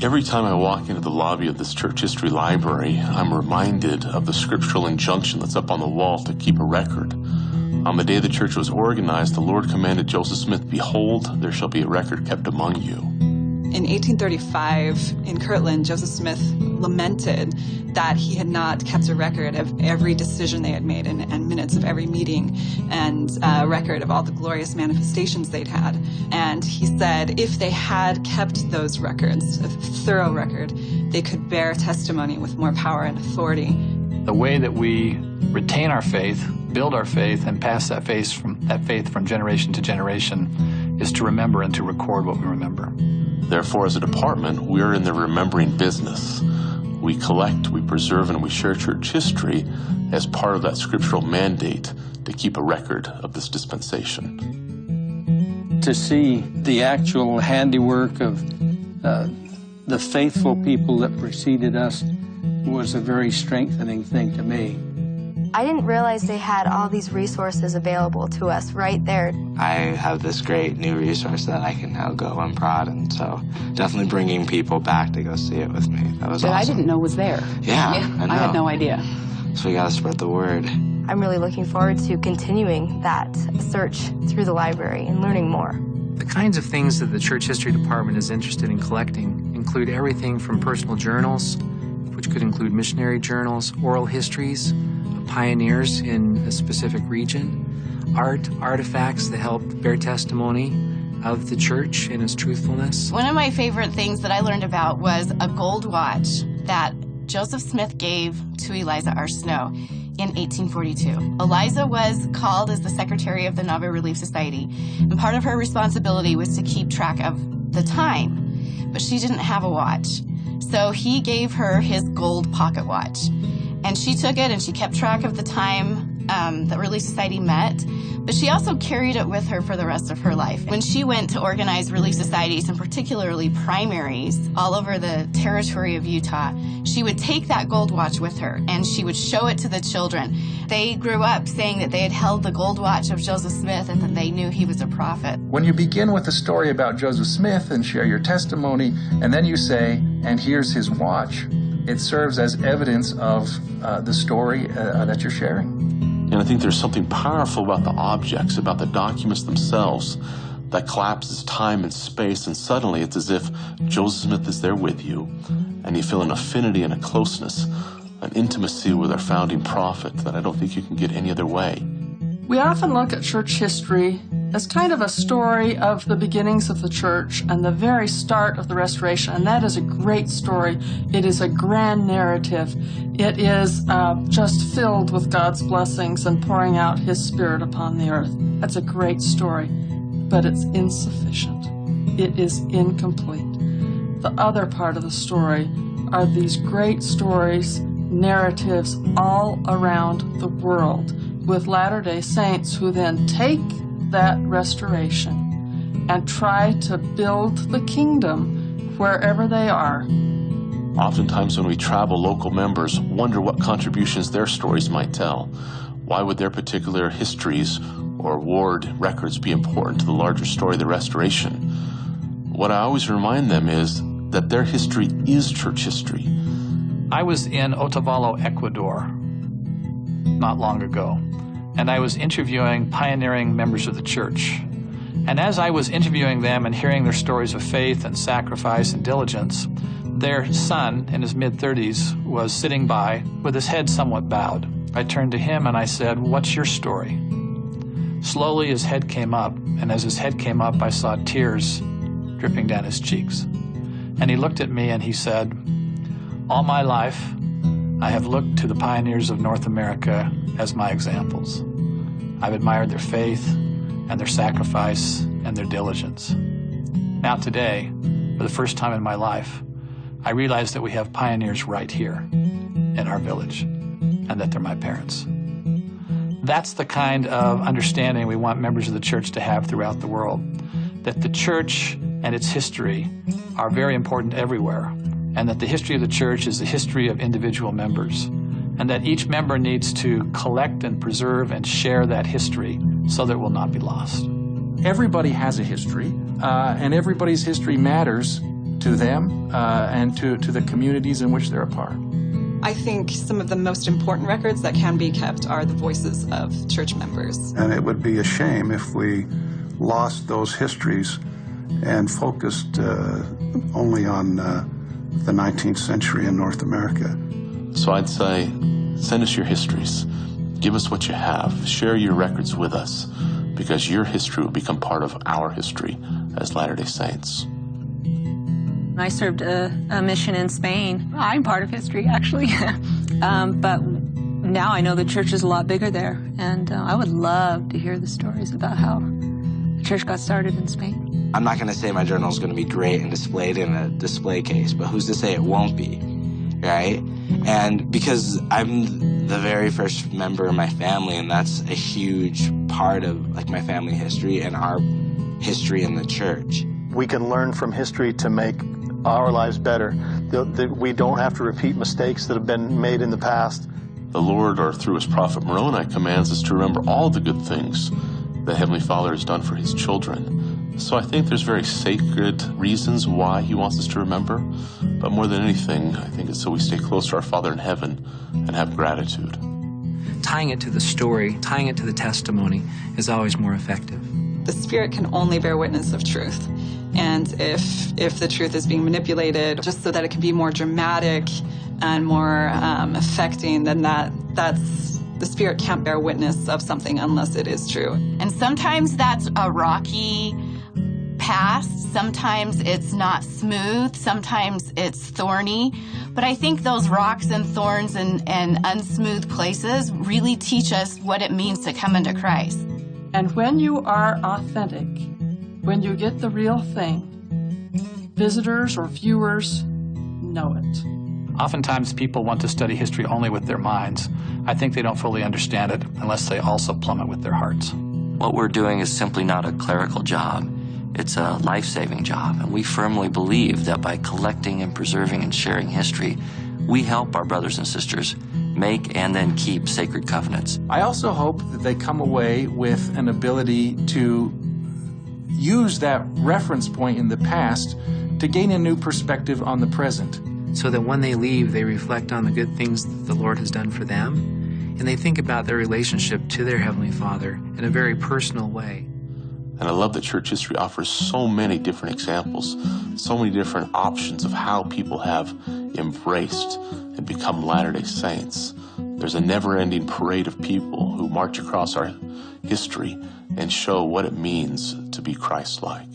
Every time I walk into the lobby of this church history library, I'm reminded of the scriptural injunction that's up on the wall to keep a record. On the day the church was organized, the Lord commanded Joseph Smith, "Behold, there shall be a record kept among you." In 1835, in Kirtland, Joseph Smith lamented that he had not kept a record of every decision they had made and minutes of every meeting and a record of all the glorious manifestations they'd had. And he said if they had kept those records, a thorough record, they could bear testimony with more power and authority. The way that we retain our faith, build our faith, and pass that faith from generation to generation is to remember and to record what we remember. Therefore, as a department, we are in the remembering business. We collect, we preserve, and we share church history as part of that scriptural mandate to keep a record of this dispensation. To see the actual handiwork of the faithful people that preceded us was a very strengthening thing to me. I didn't realize they had all these resources available to us right there. I have this great new resource that I can now go and prod, and so definitely bringing people back to go see it with me. That was awesome. I didn't know was there. Yeah, I know. I had no idea. So we gotta spread the word. I'm really looking forward to continuing that search through the library and learning more. The kinds of things that the church history department is interested in collecting include everything from personal journals, which could include missionary journals, oral histories, pioneers in a specific region, artifacts that help bear testimony of the church and its truthfulness. One of my favorite things that I learned about was a gold watch that Joseph Smith gave to Eliza R. Snow in 1842. Eliza was called as the secretary of the Nauvoo Relief Society, and part of her responsibility was to keep track of the time, but she didn't have a watch. So he gave her his gold pocket watch. And she took it and she kept track of the time that Relief Society met, but she also carried it with her for the rest of her life. When she went to organize Relief Societies, and particularly primaries, all over the territory of Utah, she would take that gold watch with her and she would show it to the children. They grew up saying that they had held the gold watch of Joseph Smith and that they knew he was a prophet. When you begin with a story about Joseph Smith and share your testimony, and then you say, "And here's his watch," it serves as evidence of the story that you're sharing. And I think there's something powerful about the objects, about the documents themselves, that collapses time and space, and suddenly it's as if Joseph Smith is there with you, and you feel an affinity and a closeness, an intimacy with our founding prophet that I don't think you can get any other way. We often look at church history as kind of a story of the beginnings of the church and the very start of the restoration, and that is a great story. It is a grand narrative. It is just filled with God's blessings and pouring out His Spirit upon the earth. That's a great story, but it's insufficient. It is incomplete. The other part of the story are these great stories, narratives all around the world, with Latter-day Saints who then take that restoration and try to build the kingdom wherever they are. Oftentimes when we travel, local members wonder what contributions their stories might tell. Why would their particular histories or ward records be important to the larger story of the restoration? What I always remind them is that their history is church history. I was in Otavalo, Ecuador, not long ago, and I was interviewing pioneering members of the church. And as I was interviewing them and hearing their stories of faith and sacrifice and diligence, their son, in his mid-30s, was sitting by with his head somewhat bowed. I turned to him and I said, "What's your story?" Slowly his head came up, and as his head came up, I saw tears dripping down his cheeks. And he looked at me and he said, "All my life, I have looked to the pioneers of North America as my examples. I've admired their faith and their sacrifice and their diligence. Now today, for the first time in my life, I realize that we have pioneers right here in our village, and that they're my parents." That's the kind of understanding we want members of the church to have throughout the world, that the church and its history are very important everywhere, and that the history of the church is the history of individual members, and that each member needs to collect and preserve and share that history so that it will not be lost. Everybody has a history, and everybody's history matters, to them and to the communities in which they're a part. I think some of the most important records that can be kept are the voices of church members. And it would be a shame if we lost those histories and focused only on the 19th century in North America. So I'd say, send us your histories. Give us what you have. Share your records with us, because your history will become part of our history as Latter-day Saints. I served a mission in Spain. I'm part of history, actually. But now I know the church is a lot bigger there, and I would love to hear the stories about how the church got started in Spain. I'm not going to say my journal is going to be great and displayed in a display case, but who's to say it won't be, right? And because I'm the very first member of my family, and that's a huge part of like my family history and our history in the church. We can learn from history to make our lives better. We don't have to repeat mistakes that have been made in the past. The Lord, or through his prophet Moroni, commands us to remember all the good things that Heavenly Father has done for his children. So I think there's very sacred reasons why he wants us to remember, but more than anything, I think it's so we stay close to our Father in heaven and have gratitude. Tying it to the story, tying it to the testimony is always more effective. The Spirit can only bear witness of truth. And if the truth is being manipulated just so that it can be more dramatic and more affecting, then that's the Spirit can't bear witness of something unless it is true. And sometimes that's a rocky past. Sometimes it's not smooth. Sometimes it's thorny. But I think those rocks and thorns and unsmooth places really teach us what it means to come into Christ. And when you are authentic, when you get the real thing, visitors or viewers know it. Oftentimes people want to study history only with their minds. I think they don't fully understand it unless they also plumb it with their hearts. What we're doing is simply not a clerical job. It's a life-saving job, and we firmly believe that by collecting and preserving and sharing history, we help our brothers and sisters make and then keep sacred covenants. I also hope that they come away with an ability to use that reference point in the past to gain a new perspective on the present. So that when they leave, they reflect on the good things that the Lord has done for them, and they think about their relationship to their Heavenly Father in a very personal way. And I love that church history offers so many different examples, so many different options of how people have embraced and become Latter-day Saints. There's a never-ending parade of people who march across our history and show what it means to be Christ-like.